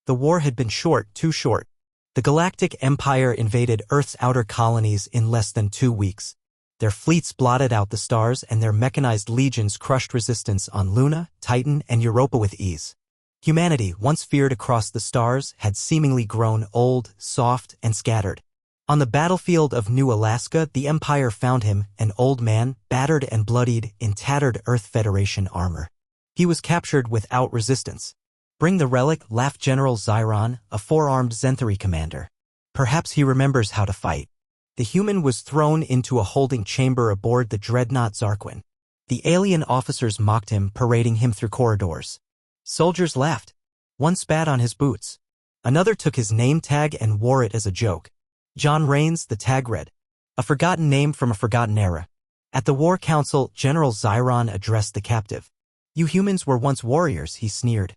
The war had been short, too short. The Galactic Empire invaded Earth's outer colonies in less than 2 weeks. Their fleets blotted out the stars and their mechanized legions crushed resistance on Luna, Titan, and Europa with ease. Humanity, once feared across the stars, had seemingly grown old, soft, and scattered. On the battlefield of New Alaska, the Empire found him, an old man, battered and bloodied, in tattered Earth Federation armor. He was captured without resistance. "Bring the relic," laughed General Zyron, a four-armed Zenthari commander. "Perhaps he remembers how to fight." The human was thrown into a holding chamber aboard the dreadnought Zarquin. The alien officers mocked him, parading him through corridors. Soldiers laughed. One spat on his boots. Another took his name tag and wore it as a joke. John Rains, the tag read. A forgotten name from a forgotten era. At the War Council, General Zyron addressed the captive. "You humans were once warriors," he sneered.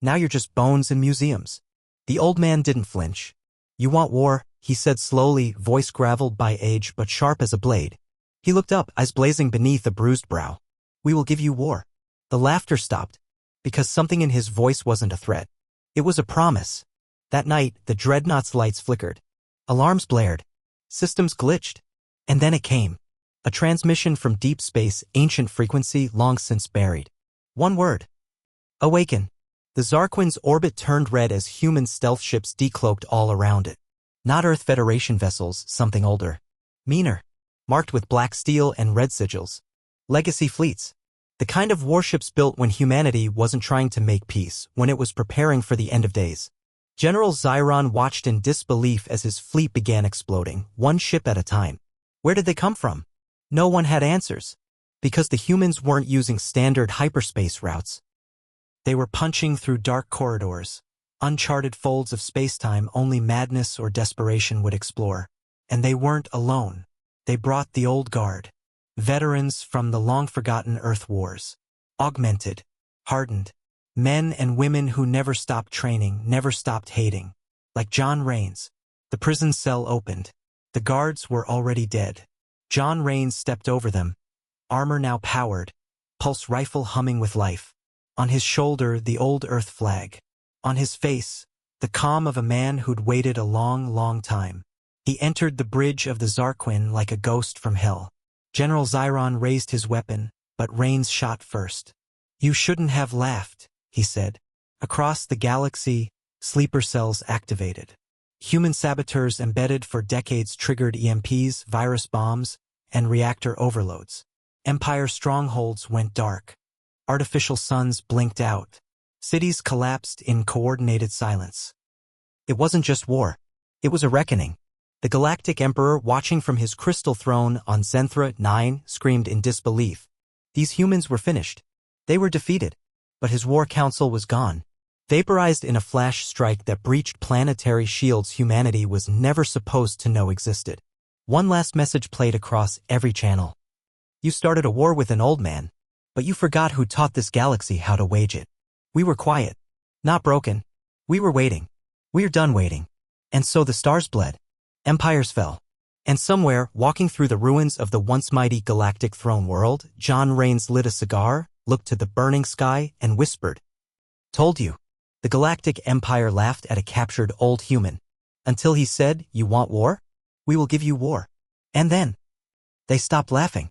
"Now you're just bones in museums." The old man didn't flinch. "You want war?" he said slowly, voice graveled by age but sharp as a blade. He looked up, eyes blazing beneath a bruised brow. "We will give you war." The laughter stopped, because something in his voice wasn't a threat. It was a promise. That night, the dreadnought's lights flickered. Alarms blared. Systems glitched. And then it came. A transmission from deep space, ancient frequency long since buried. One word. Awaken. The Zarquin's orbit turned red as human stealth ships decloaked all around it. Not Earth Federation vessels, something older. Meaner. Marked with black steel and red sigils. Legacy fleets. The kind of warships built when humanity wasn't trying to make peace, when it was preparing for the end of days. General Zyron watched in disbelief as his fleet began exploding, one ship at a time. Where did they come from? No one had answers. Because the humans weren't using standard hyperspace routes. They were punching through dark corridors, uncharted folds of spacetime only madness or desperation would explore. And they weren't alone. They brought the old guard. Veterans from the long-forgotten Earth Wars. Augmented. Hardened. Men and women who never stopped training, never stopped hating. Like John Rains. The prison cell opened. The guards were already dead. John Rains stepped over them. Armor now powered. Pulse rifle humming with life. On his shoulder, the old Earth flag. On his face, the calm of a man who'd waited a long, long time. He entered the bridge of the Zarquin like a ghost from hell. General Zyron raised his weapon, but Rains shot first. "You shouldn't have laughed," he said. Across the galaxy, sleeper cells activated. Human saboteurs embedded for decades triggered EMPs, virus bombs, and reactor overloads. Empire strongholds went dark. Artificial suns blinked out. Cities collapsed in coordinated silence. It wasn't just war. It was a reckoning. The Galactic Emperor, watching from his crystal throne on Zenthra 9, screamed in disbelief. These humans were finished. They were defeated. But his war council was gone. Vaporized in a flash strike that breached planetary shields humanity was never supposed to know existed. One last message played across every channel. "You started a war with an old man, but you forgot who taught this galaxy how to wage it. We were quiet. Not broken. We were waiting. We're done waiting." And so the stars bled. Empires fell. And somewhere, walking through the ruins of the once mighty galactic throne world, John Rains lit a cigar, looked to the burning sky, and whispered, "Told you." The Galactic Empire laughed at a captured old human. Until he said, "You want war? We will give you war." And then they stopped laughing.